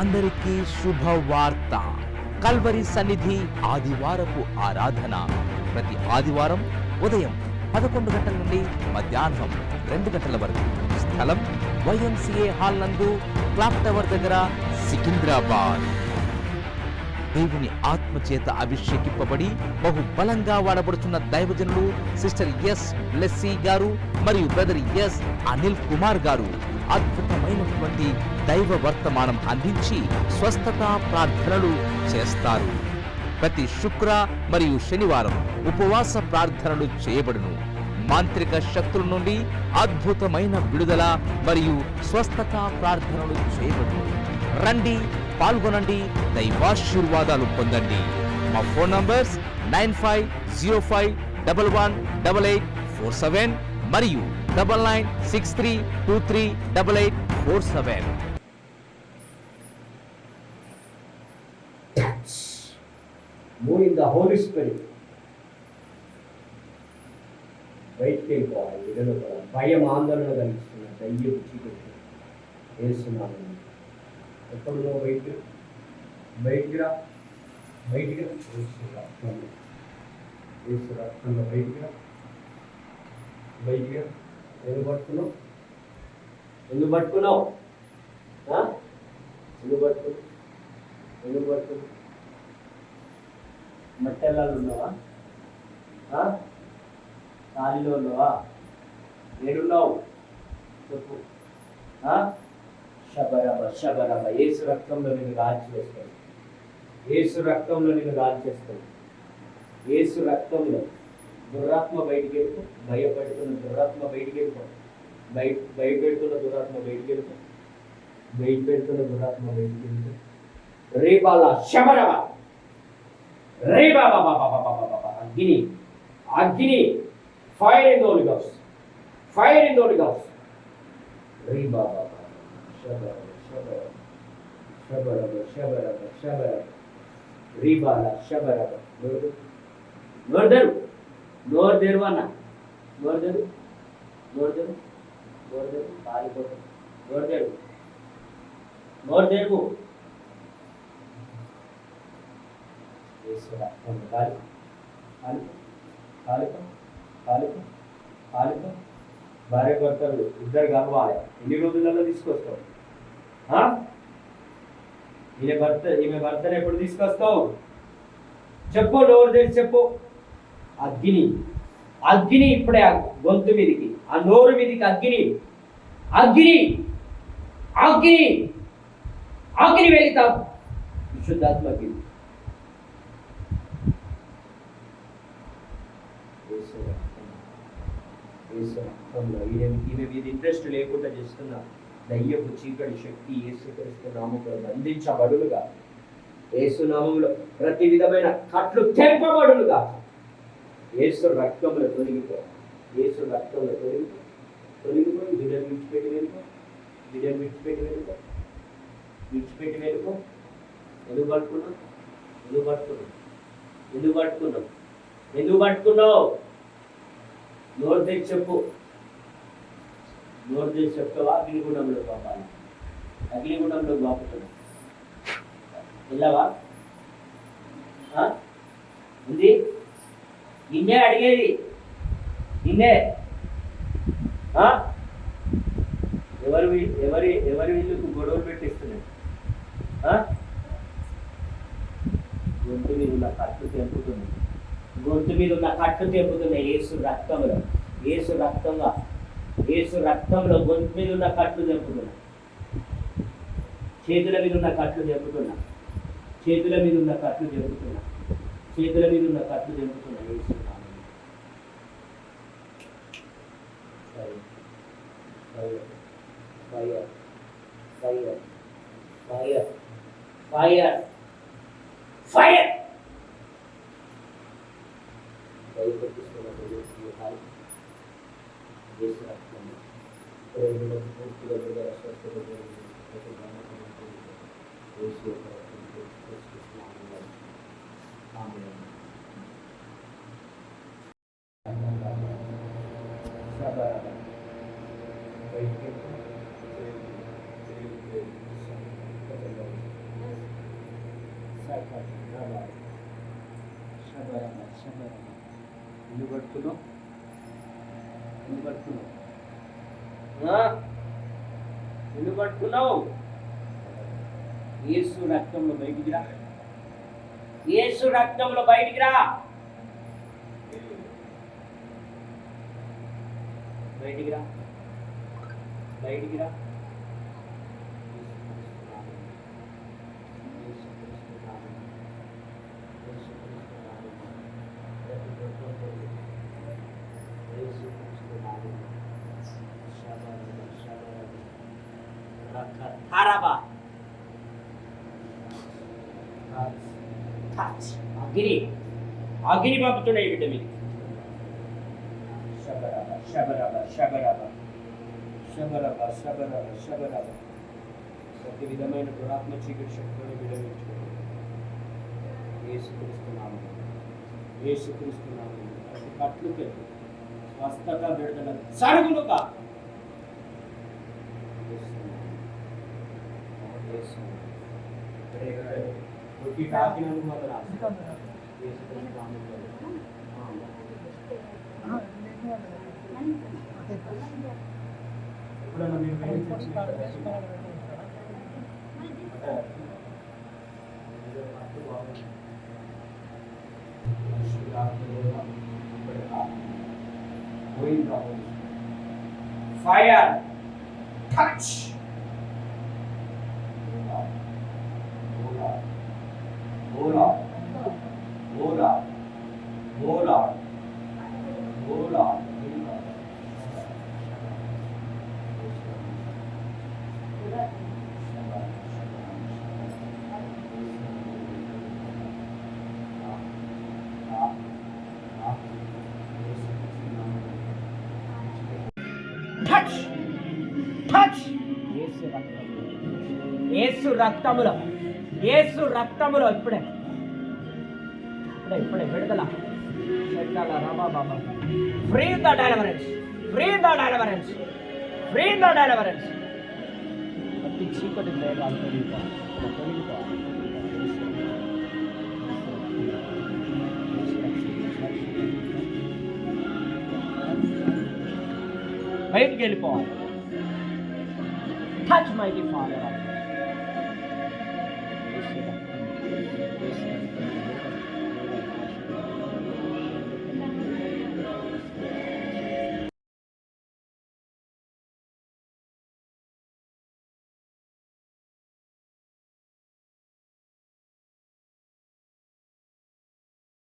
అందరికీ శుభవార్త. కల్వరి సన్నిధి ఆదివారపు ఆరాధన ప్రతి ఆదివారం ఉదయం 11 గంటల నుండి మధ్యాహ్నం 2 గంటల వరకు. స్థలం YMCA హాల్ నందు, క్లాక్ టవర్ దగ్గర, సికింద్రాబాద్. దేవుని ఆత్మచేత అభిషేకింపబడి బహు బలంగా వాడబడుతున్న దైవజనులు సిస్టర్ ఎస్ బ్లెస్సీ గారు మరియు బ్రదర్ ఎస్ అనిల్ కుమార్ గారు అద్భుతమైనటువంటి దైవ వర్తమానం అందించి స్వస్థత ప్రార్థనలు చేస్తారు. ప్రతి శుక్ర మరియు శనివారం ఉపవాస ప్రార్థనలు చేయబడును. మాంత్రిక శక్తుల నుండి అద్భుతమైన విడుదల మరియు స్వస్థత ప్రార్థనలు చేయబడును. రండి, పాల్గొనండి, దైవాశీర్వాదాలు పొందండి. మా ఫోన్ నంబర్స్ 9505118847 మరియు 9963238847. Move in the Holy Spirit. బయటికి వెళ్ళిపోవాలి. విడుదల కూడా భయం ఆందోళన కలిగిస్తున్న దయ్యపు చీకటి వేస్తున్నాను. ఎక్కడులో బయటికి రా, బయటికి రా, వేసు రక్తంలో బయటికి రా. ఎందుకు పట్టుకున్నావు? ఎందుకు పట్టుకున్నావు? మట్టెల్లాలు ఉన్నావా? ఖాళీలో ఉన్నావా? ఏడున్నావు చెప్పు. శబరమ ఏసు రక్తంలో నేను కాల్చివేస్తాను. ఏసు రక్తంలో నేను కాల్చేస్తాను. ఏసు రక్తంలో దురాత్మ బయటికి వెళ్ళిపో. భయపెడుతున్న దురాత్మ బయటికి వెళ్ళిపో. భయపెడుతున్న దురాత్మ బయటికి వెళ్ళిపో. భయపెడుతున్న దురాత్మ బయటికి వెళ్ళిపో. రేపాల శబరమ రే బాబా అగ్ని fire in the Holy Ghost, fire in the Holy Ghost. రే బాబా శబరమ రీబాల శబరమ. నోరు తెరువన్న, నోరు పారిపోతాం. నోరు తెరువు. భార్య భర్తలు ఇద్దరు కలవాలి. ఎన్ని రోజులలో తీసుకొస్తావు? ఈమె భర్తను ఎప్పుడు తీసుకొస్తావు? చెప్పు, నోరు తెరిచి చెప్పు. అగ్ని ఇప్పుడే గొంతు మీదికి, ఆ నోరు మీదికి అగ్ని వెళితాం. విశుద్ధాత్మకి ఈమె మీద ఇంట్రెస్ట్ లేకుండా చేస్తున్న దయ్యపు చీకటి శక్తి యేసుక్రీస్తు నామములో బంధించబడులుగా, యేసు నామములో ప్రతి విధమైన కట్లు తెంపబడులుగా, యేసు రక్తంలో తొలగిపో. యేసు రక్తంలో తొలగిపోయి బిడ్డను విడిచిపెట్టి వెళ్ళిపో. ఎందుకు పట్టుకున్నావు? నోరు తెచ్చి చెప్పు. నోరు తెచ్చి చెప్తావా? అగ్నిగుండంలో పాపాలి. అగ్నిగుండంలో బాపుతున్నావు. వెళ్ళవా? ఉంది. నిన్నే అడిగేది, నిన్నే. ఎవరి ఇల్లుకు గొడవలు పెట్టిస్తున్నాయి? గొంతు మీద ఉన్న కట్టు తెంపుతున్నాయి. యేసు రక్తంలో గొంతు మీద ఉన్న కట్లు తెంపుతున్నా. చేతుల మీద ఉన్న కట్లు తెంపుతున్నా. యేసు ఫైర్. ఎందుకు పడుతున్నావు? ఎందుకు పడుతున్నావు? యేసు రక్తంలో బయటికి రా. యేసు రక్తంలో బయటికి రా. బయటికి రా. బయటికి రా. అగ్ని పంపుతున్నాయి బిడ్డ మీద. ప్రతి విధమైన దురాత్మ చీకటి శక్తులను విడమించుకోండి. ఏసుక్రీస్తున్నాము, ఏసుక్రీస్తున్నాము. ప్రతి కట్లు పెట్టి స్వస్థత విడుదల సరుగులు కాదు. తాకినందుకు మాత్రం ఎప్పుడన్నా మీరు ఫైర్ టచ్ యేసు రక్తములో, యేసు రక్తములో ఇప్పుడే విడుదల. Free the deliverance, free the deliverance, free the deliverance. ప్రతి చీకటి మేఘాలు బయటికి వెళ్ళిపోవాలి. Touch mighty father.